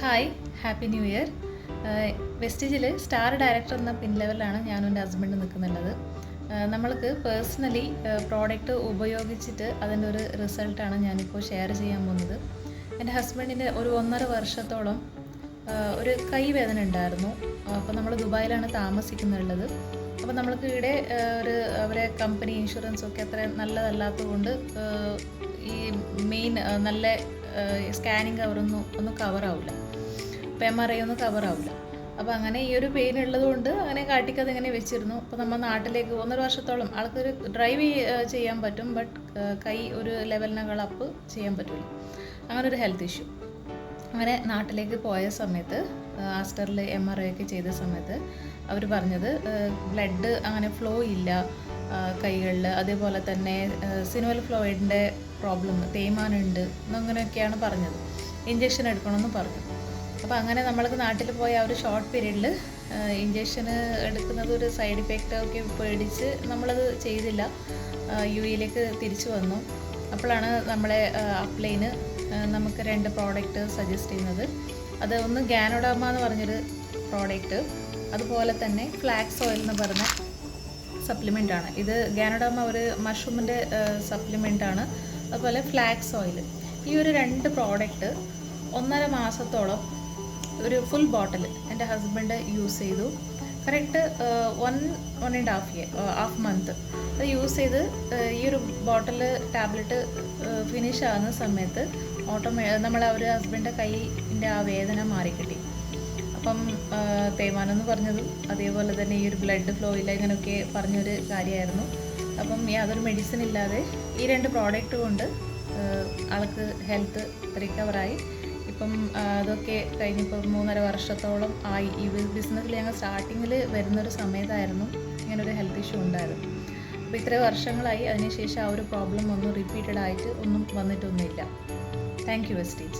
Hi, happy new year. വെസ്റ്റേജിൽ star director എന്ന പിൻ ലെവലിലാണ് ഞാനും എൻ്റെ ഹസ്ബൻഡ് നിൽക്കുന്നുള്ളത്. നമ്മൾക്ക് പേഴ്സണലി പ്രോഡക്റ്റ് ഉപയോഗിച്ചിട്ട് അതിൻ്റെ ഒരു റിസൾട്ടാണ് ഞാനിപ്പോൾ ഷെയർ ചെയ്യാൻ പോകുന്നത്. എൻ്റെ ഹസ്ബൻഡിന് ഒരു 1.5 വർഷത്തോളം ഒരു കൈവേദന ഉണ്ടായിരുന്നു. അപ്പോൾ നമ്മൾ ദുബായിലാണ് താമസിക്കുന്നുള്ളത്. അപ്പോൾ നമ്മൾക്ക് ഇവിടെ അവരെ കമ്പനി ഇൻഷുറൻസ് ഒക്കെ അത്ര നല്ലതല്ലാത്തത് കൊണ്ട് ഈ മെയിൻ നല്ല സ്കാനിങ് ഒന്നും കവറാവില്ല. അപ്പോൾ MRI ഒന്നും കവറാവില്ല. അപ്പോൾ അങ്ങനെ ഈ ഒരു പെയിൻ ഉള്ളതുകൊണ്ട് അങ്ങനെ കാട്ടിക്കത് ഇങ്ങനെ വെച്ചിരുന്നു. അപ്പോൾ നമ്മൾ നാട്ടിലേക്ക് 1.5 വർഷത്തോളം ആൾക്കൊരു ഡ്രൈവ് ചെയ്യാൻ പറ്റും, ബട്ട് കൈ ഒരു ലെവലിനേക്കാൾ അപ്പ് ചെയ്യാൻ പറ്റില്ല. അങ്ങനെ ഒരു ഹെൽത്ത് ഇഷ്യൂ. അങ്ങനെ നാട്ടിലേക്ക് പോയ സമയത്ത് ആസ്റ്ററിൽ MRI ഒക്കെ ചെയ്ത സമയത്ത് അവർ പറഞ്ഞത് ബ്ലഡ് അങ്ങനെ ഫ്ലോ ഇല്ല കൈകളിൽ, അതേപോലെ തന്നെ സിനുവൽ ഫ്ലോയിഡിൻ്റെ പ്രോബ്ലം തേയ്മാനുണ്ട് എന്നങ്ങനെയൊക്കെയാണ് പറഞ്ഞത്. ഇഞ്ചക്ഷൻ എടുക്കണമെന്ന് പറഞ്ഞു. അപ്പോൾ അങ്ങനെ നമ്മൾക്ക് നാട്ടിൽ പോയ ആ ഒരു ഷോർട്ട് പീരീഡിൽ ഇഞ്ചക്ഷന് എടുക്കുന്നത് ഒരു സൈഡ് ഇഫക്റ്റ് ഒക്കെ പേടിച്ച് നമ്മളത് ചെയ്തില്ല. UAE തിരിച്ചു വന്നു. അപ്പോഴാണ് നമ്മളെ അപ്ലൈന് നമുക്ക് 2 പ്രോഡക്റ്റ് സജസ്റ്റ് ചെയ്യുന്നത്. അത് ഒന്ന് ഗാനോഡാമ എന്ന് പറഞ്ഞൊരു പ്രോഡക്റ്റ്, അതുപോലെ തന്നെ ഫ്ലാക്സ് ഓയിൽ എന്ന് പറഞ്ഞ സപ്ലിമെൻ്റാണ്. ഇത് ഗാനോഡാമ ഒരു മഷ്റൂമിൻ്റെ സപ്ലിമെൻ്റാണ്. അതുപോലെ ഫ്ലാക്സ് ഓയിൽ. ഈ ഒരു 2 പ്രോഡക്റ്റ് 1.5 മാസത്തോളം ഒരു ഫുൾ ബോട്ടിൽ എൻ്റെ ഹസ്ബൻഡ് യൂസ് ചെയ്തു. കറക്റ്റ് 1.5 മന്ത് അത് യൂസ് ചെയ്ത് ഈ ഒരു ബോട്ടിൽ ടാബ്ലറ്റ് ഫിനിഷ് ആകുന്ന സമയത്ത് നമ്മളെ ഒരു ഹസ്ബൻഡിൻ്റെ കൈയിൻ്റെ ആ വേദന മാറിക്കിട്ടി. അപ്പം തേയ്മാനെന്ന് പറഞ്ഞതും അതേപോലെ തന്നെ ഈ ഒരു ബ്ലഡ് ഫ്ലോ ഇല്ല ഇങ്ങനെയൊക്കെ പറഞ്ഞൊരു കാര്യമായിരുന്നു. അപ്പം യാതൊരു മെഡിസിൻ ഇല്ലാതെ ഈ 2 പ്രോഡക്റ്റ് കൊണ്ട് ആൾക്ക് ഹെൽത്ത് റിക്കവറായി. ഇപ്പം അതൊക്കെ കഴിഞ്ഞിപ്പോൾ 3.5 വർഷത്തോളം ആയി. ഈ ബിസിനസ്സിൽ ഞങ്ങൾ സ്റ്റാർട്ടിങ്ങിൽ വരുന്നൊരു സമയത്തായിരുന്നു ഇങ്ങനൊരു ഹെൽത്ത് ഇഷ്യൂ ഉണ്ടായിരുന്നു. അപ്പോൾ ഇത്രയും വർഷങ്ങളായി. അതിനുശേഷം ആ ഒരു പ്രോബ്ലം ഒന്നും റിപ്പീറ്റഡ് ആയിട്ട് ഒന്നും വന്നിട്ടൊന്നുമില്ല. Thank you vestige.